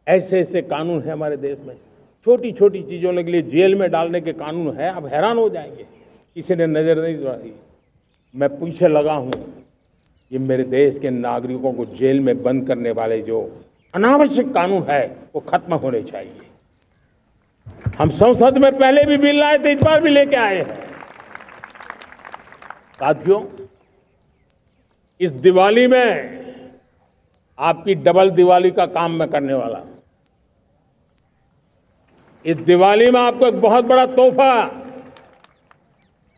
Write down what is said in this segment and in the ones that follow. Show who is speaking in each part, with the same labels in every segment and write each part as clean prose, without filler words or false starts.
Speaker 1: ऐसे ऐसे कानून है हमारे देश में, छोटी छोटी चीजों के लिए जेल में डालने के कानून है। आप हैरान हो जाएंगे, किसी ने नजर नहीं दौड़ाई। मैं पीछे लगा हूं, ये मेरे देश के नागरिकों को जेल में बंद करने वाले जो अनावश्यक कानून है वो खत्म होने चाहिए। हम संसद में पहले भी बिल लाए थे, इस बार भी लेके आए हैं। साथियों, इस दिवाली में आपकी डबल दिवाली का काम मैं करने वाला हूं। इस दिवाली में आपको एक बहुत बड़ा तोहफा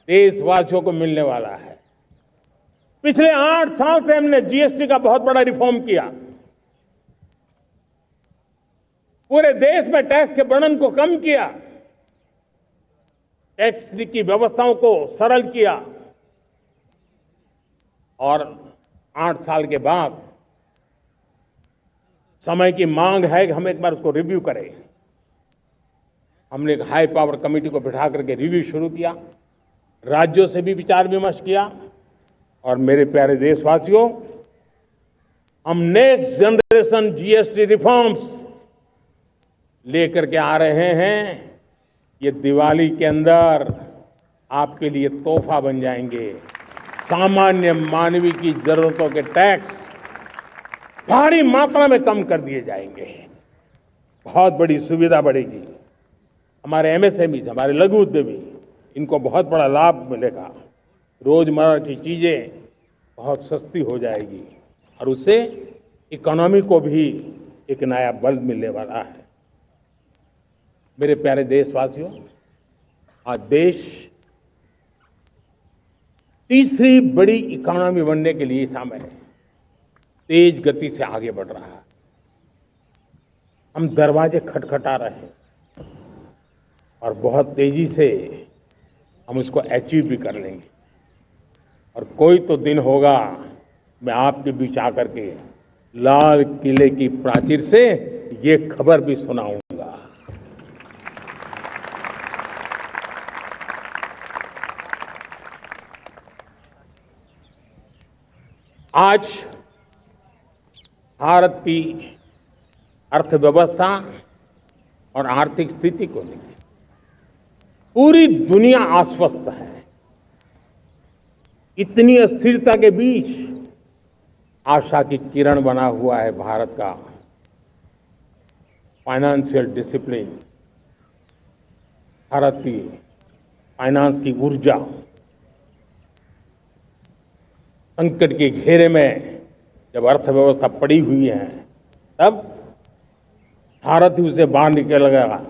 Speaker 1: देशवासियों को मिलने वाला है। पिछले 8 साल से हमने जीएसटी का बहुत बड़ा रिफॉर्म किया, पूरे देश में टैक्स के बर्डन को कम किया, टैक्स की व्यवस्थाओं को सरल किया, और 8 साल के बाद समय की मांग है कि हम एक बार उसको रिव्यू करें। हमने एक हाई पावर कमेटी को बिठा करके रिव्यू शुरू किया, राज्यों से भी विचार विमर्श किया, और मेरे प्यारे देशवासियों, हम नेक्स्ट जनरेशन जीएसटी रिफॉर्म्स लेकर के आ रहे हैं। ये दिवाली के अंदर आपके लिए तोहफा बन जाएंगे। सामान्य मानवीय की जरूरतों के टैक्स भारी मात्रा में कम कर दिए जाएंगे, बहुत बड़ी सुविधा बढ़ेगी। हमारे एमएसएमई, हमारे लघु उद्यमी, इनको बहुत बड़ा लाभ मिलेगा। रोजमर्रा की चीजें बहुत सस्ती हो जाएगी और उससे इकोनॉमी को भी एक नया बल मिलने वाला है। मेरे प्यारे देशवासियों, आज देश तीसरी बड़ी इकोनॉमी बनने के लिए समय है, तेज गति से आगे बढ़ रहा है। हम दरवाजे खटखटा रहे हैं और बहुत तेजी से हम उसको अचीव भी कर लेंगे। और कोई तो दिन होगा, मैं आपके बीच आकर के लाल किले की प्राचीर से ये खबर भी सुनाऊंगा। आज भारत की अर्थव्यवस्था और आर्थिक स्थिति को लेकर पूरी दुनिया आश्वस्त है। इतनी अस्थिरता के बीच आशा की किरण बना हुआ है भारत का फाइनेंशियल डिसिप्लिन, भारत की फाइनेंस की ऊर्जा। संकट के घेरे में जब अर्थव्यवस्था पड़ी हुई है, तब भारत ही उसे बाहर निकलेगा,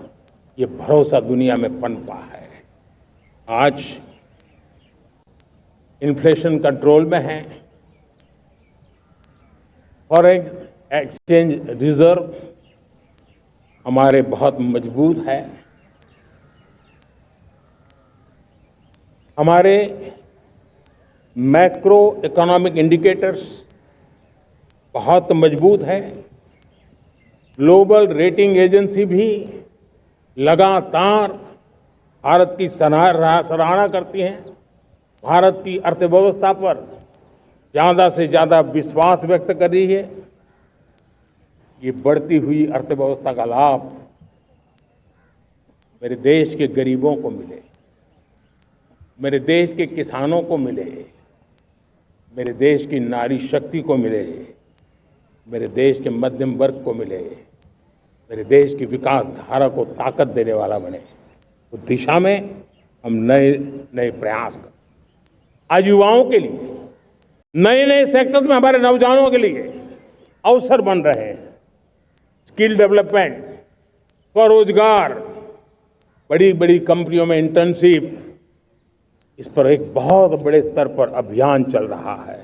Speaker 1: ये भरोसा दुनिया में पनपा है। आज इन्फ्लेशन कंट्रोल में है, फॉरेन एक्सचेंज रिजर्व हमारे बहुत मजबूत है, हमारे मैक्रो इकोनॉमिक इंडिकेटर्स बहुत मजबूत है। ग्लोबल रेटिंग एजेंसी भी लगातार भारत की सराहना करती हैं, भारत की अर्थव्यवस्था पर ज्यादा से ज्यादा विश्वास व्यक्त कर रही है। ये बढ़ती हुई अर्थव्यवस्था का लाभ मेरे देश के गरीबों को मिले, मेरे देश के किसानों को मिले, मेरे देश की नारी शक्ति को मिले, मेरे देश के मध्यम वर्ग को मिले, मेरे देश की विकास धारा को ताकत देने वाला बने। उस दिशा में हम नए नए प्रयास करें। आज युवाओं के लिए नए नए सेक्टर्स में, हमारे नौजवानों के लिए अवसर बन रहे हैं। स्किल डेवलपमेंट, स्वरोजगार, बड़ी बड़ी कंपनियों में इंटर्नशिप, इस पर एक बहुत बड़े स्तर पर अभियान चल रहा है।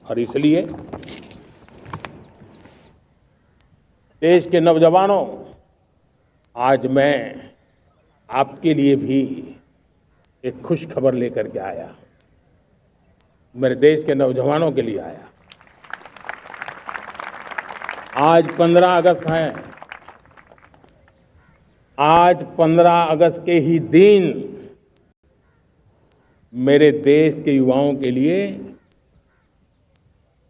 Speaker 1: और इसलिए देश के नौजवानों, आज मैं आपके लिए भी एक खुश खबर लेकर के आया, मेरे देश के नौजवानों के लिए आया। आज 15 अगस्त है। आज 15 अगस्त के ही दिन मेरे देश के युवाओं के लिए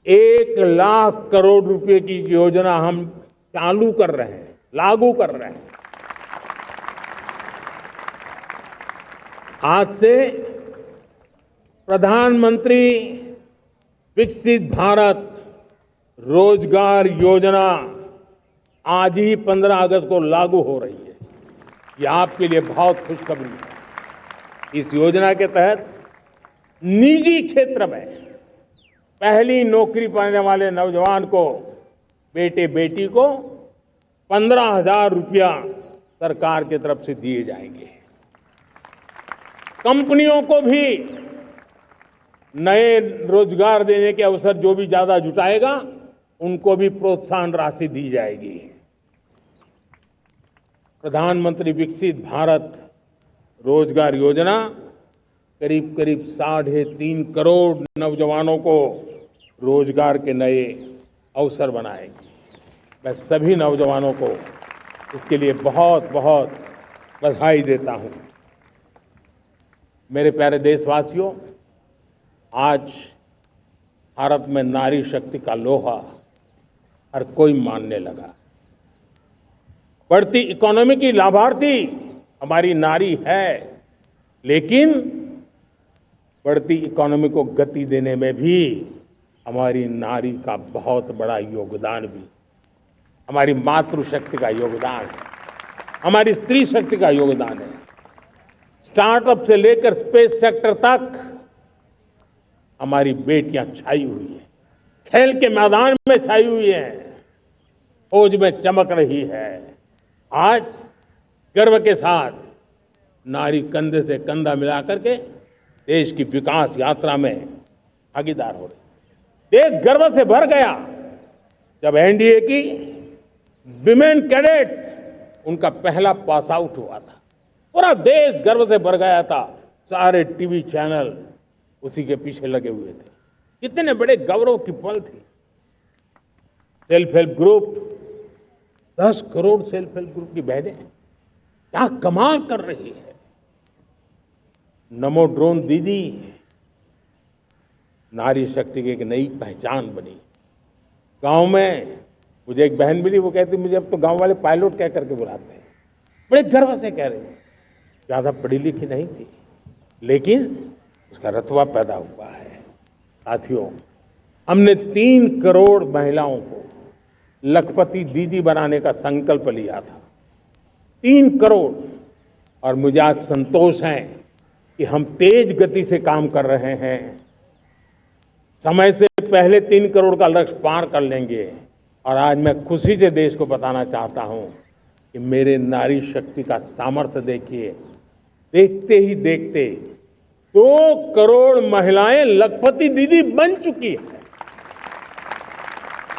Speaker 1: 1 लाख करोड़ रुपए की योजना हम चालू कर रहे हैं, लागू कर रहे हैं। आज से प्रधानमंत्री विकसित भारत रोजगार योजना आज ही 15 अगस्त को लागू हो रही है। ये आपके लिए बहुत खुशखबरी है। इस योजना के तहत निजी क्षेत्र में पहली नौकरी पाने वाले नौजवान को, बेटे बेटी को 15,000 रुपया सरकार की तरफ से दिए जाएंगे। कंपनियों को भी नए रोजगार देने के अवसर जो भी ज्यादा जुटाएगा, उनको भी प्रोत्साहन राशि दी जाएगी। प्रधानमंत्री विकसित भारत रोजगार योजना करीब करीब 3.5 करोड़ नौजवानों को रोजगार के नए अवसर बनाएगी। मैं सभी नौजवानों को इसके लिए बहुत बहुत बधाई देता हूं। मेरे प्यारे देशवासियों, आज भारत में नारी शक्ति का लोहा हर कोई मानने लगा। बढ़ती इकोनॉमी की लाभार्थी हमारी नारी है, लेकिन बढ़ती इकोनॉमी को गति देने में भी हमारी नारी का बहुत बड़ा योगदान भी, हमारी मातृशक्ति का योगदान है, हमारी स्त्री शक्ति का योगदान है। स्टार्टअप से लेकर स्पेस सेक्टर तक हमारी बेटियां छाई हुई हैं, खेल के मैदान में छाई हुई हैं, फौज में चमक रही है। आज गर्व के साथ नारी कंधे से कंधा मिलाकर के देश की विकास यात्रा में भागीदार हो रही। देश गर्व से भर गया जब एनडीए की विमेन कैडेट्स उनका पहला पास आउट हुआ था। पूरा देश गर्व से भर गया था। सारे टीवी चैनल उसी के पीछे लगे हुए थे। कितने बड़े गौरव की पल थी। Self help group, 10 crore self help group की बहनें क्या कमाल कर रही है। नमो ड्रोन दीदी नारी शक्ति की एक नई पहचान बनी। गांव में मुझे एक बहन मिली, वो कहती मुझे अब तो गांव वाले पायलट कह करके बुलाते हैं। बड़े गर्व से कह रहे हैं। ज्यादा पढ़ी लिखी नहीं थी, लेकिन उसका रतबा पैदा हुआ है। साथियों, हमने 3 करोड़ महिलाओं को लखपति दीदी बनाने का संकल्प लिया था। 3 करोड़। और मुझे आज संतोष है कि हम तेज गति से काम कर रहे हैं। समय से पहले 3 करोड़ का लक्ष्य पार कर लेंगे। और आज मैं खुशी से देश को बताना चाहता हूं कि मेरे नारी शक्ति का सामर्थ्य देखिए। देखते ही देखते 2 करोड़ महिलाएं लखपति दीदी बन चुकी है।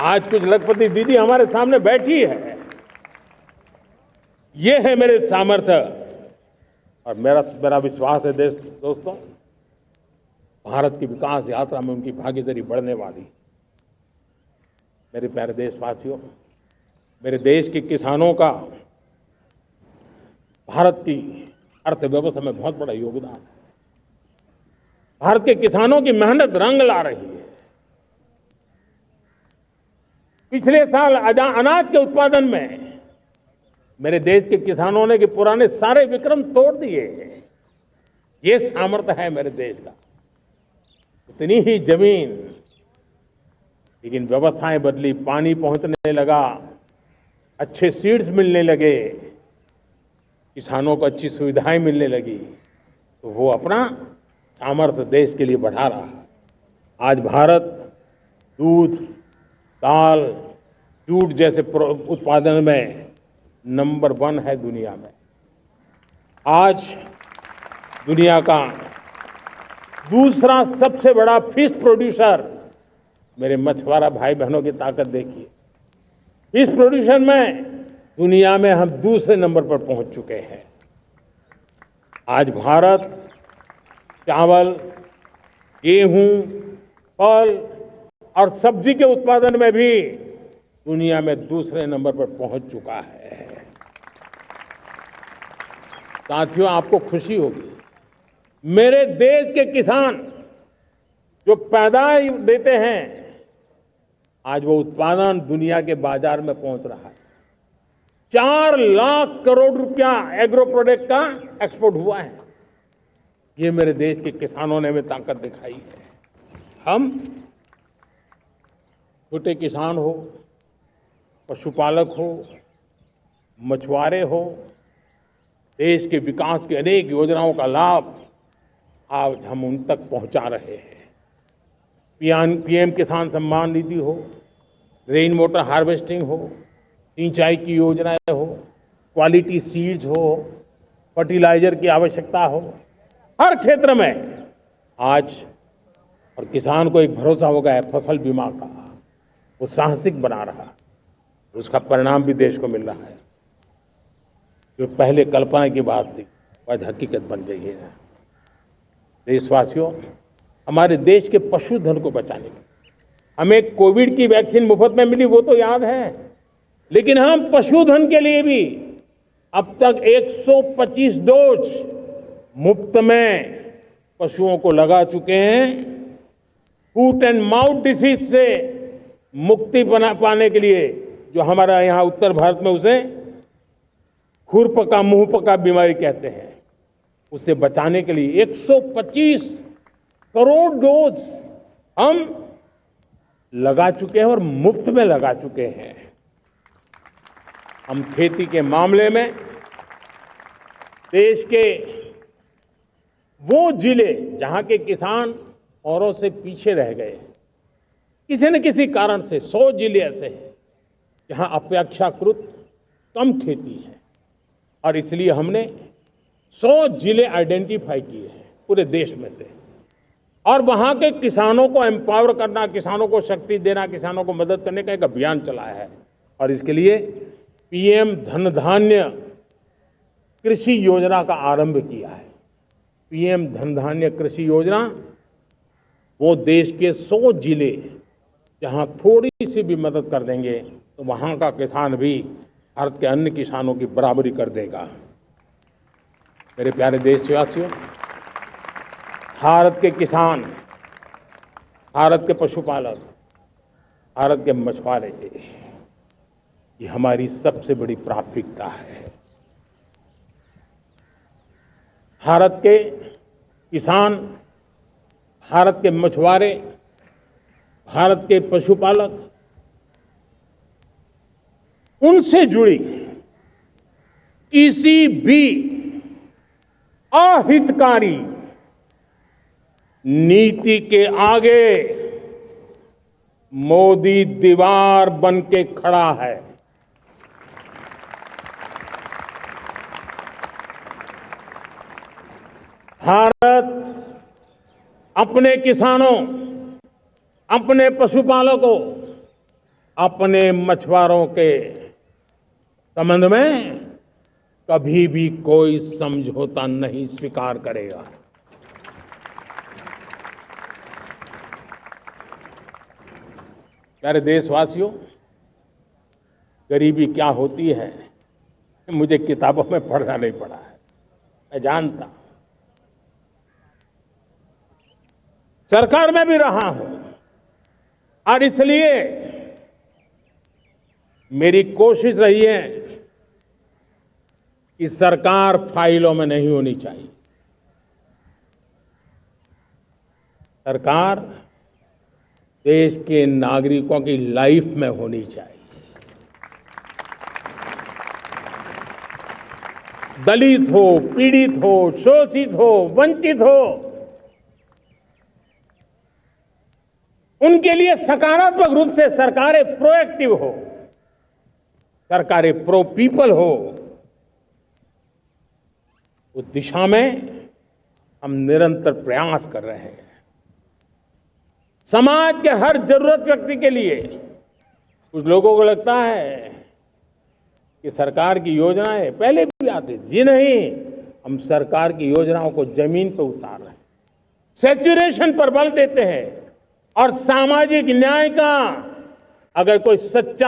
Speaker 1: आज कुछ लखपति दीदी हमारे सामने बैठी है। ये है मेरे सामर्थ्य। और मेरा विश्वास है दोस्तों, भारत की विकास यात्रा में उनकी भागीदारी बढ़ने वाली। मेरे प्यारे देशवासियों, मेरे देश के किसानों का भारत की अर्थव्यवस्था में बहुत बड़ा योगदान है। भारत के किसानों की मेहनत रंग ला रही है। पिछले साल अनाज के उत्पादन में मेरे देश के किसानों ने के पुराने सारे विक्रम तोड़ दिए। ये सामर्थ्य है मेरे देश का। उतनी ही जमीन, लेकिन व्यवस्थाएं बदली, पानी पहुंचने लगा, अच्छे सीड्स मिलने लगे, किसानों को अच्छी सुविधाएं मिलने लगी, तो वो अपना सामर्थ्य देश के लिए बढ़ा रहा है। आज भारत दूध, दाल, जूट जैसे उत्पादन में नंबर 1 है दुनिया में। आज दुनिया का दूसरा सबसे बड़ा फिश प्रोड्यूसर, मेरे मछुआरा भाई बहनों की ताकत देखिए। फिश प्रोड्यूसर में दुनिया में हम दूसरे नंबर पर पहुंच चुके हैं। आज भारत चावल, गेहूं, फल और सब्जी के उत्पादन में भी दुनिया में दूसरे नंबर पर पहुंच चुका है। साथियों, आपको खुशी होगी, मेरे देश के किसान जो पैदावार देते हैं, आज वो उत्पादन दुनिया के बाजार में पहुंच रहा है। 4 लाख करोड़ रुपया एग्रो प्रोडक्ट का एक्सपोर्ट हुआ है। ये मेरे देश के किसानों ने हमें ताकत दिखाई है। हम छोटे किसान हो, पशुपालक हो, मछुआरे हो, देश के विकास की अनेक योजनाओं का लाभ आज हम उन तक पहुंचा रहे हैं। पीएम किसान सम्मान निधि हो, रेन वाटर हार्वेस्टिंग हो, सिंचाई की योजनाएं हो, क्वालिटी सीड्स हो, फर्टिलाइजर की आवश्यकता हो, हर क्षेत्र में आज और किसान को एक भरोसा हो गया है फसल बीमा का। वो साहसिक बना रहा, उसका परिणाम भी देश को मिल रहा है। जो पहले कल्पना की बात थी वो आज हकीकत बन गई है। देशवासियों, हमारे देश के पशुधन को बचाने के हमें कोविड की वैक्सीन मुफ्त में मिली, वो तो याद है, लेकिन हम पशुधन के लिए भी अब तक 125 डोज मुफ्त में पशुओं को लगा चुके हैं। फूट एंड माउथ डिसीज से मुक्ति पाने के लिए, जो हमारा यहाँ उत्तर भारत में उसे खुरपका मुंहपका बीमारी कहते हैं, उसे बचाने के लिए 125 करोड़ डोज हम लगा चुके हैं और मुफ्त में लगा चुके हैं। हम खेती के मामले में देश के वो जिले जहां के किसान औरों से पीछे रह गए, किसी न किसी कारण से 100 जिले ऐसे हैं जहां अपेक्षाकृत कम खेती है, और इसलिए हमने 100 जिले आइडेंटिफाई किए हैं पूरे देश में से, और वहां के किसानों को एम्पावर करना, किसानों को शक्ति देना, किसानों को मदद करने का एक अभियान चलाया है। और इसके लिए पीएम धन धान्य कृषि योजना का आरंभ किया है। पीएम धन धान्य कृषि योजना वो देश के 100 जिले जहां थोड़ी सी भी मदद कर देंगे तो वहां का किसान भी भारत के अन्य किसानों की बराबरी कर देगा। मेरे प्यारे देशवासियों, भारत के किसान, भारत के पशुपालक, भारत के मछुआरे, ये हमारी सबसे बड़ी प्राथमिकता है। भारत के किसान, भारत के मछुआरे, भारत के पशुपालक, उनसे जुड़ी किसी भी अहितकारी नीति के आगे मोदी दीवार बन के खड़ा है। भारत अपने किसानों, अपने पशुपालकों, अपने मछुआरों के संबंध में कभी भी कोई समझौता नहीं स्वीकार करेगा। प्यारे देशवासियों, गरीबी क्या होती है मुझे किताबों में पढ़ना नहीं पड़ा है, मैं जानता, सरकार में भी रहा हूं, और इसलिए मेरी कोशिश रही है कि सरकार फाइलों में नहीं होनी चाहिए। सरकार देश के नागरिकों की लाइफ में होनी चाहिए। दलित हो, पीड़ित हो, शोषित हो, वंचित हो, उनके लिए सकारात्मक रूप से सरकारें प्रोएक्टिव हो, सरकारें प्रो पीपल हो, उस दिशा में हम निरंतर प्रयास कर रहे हैं। समाज के हर जरूरत व्यक्ति के लिए, कुछ लोगों को लगता है कि सरकार की योजनाएं पहले भी आती थी, जी नहीं, हम सरकार की योजनाओं को जमीन पर उतार रहे हैं, सैचुरेशन पर बल देते हैं, और सामाजिक न्याय का अगर कोई सच्चा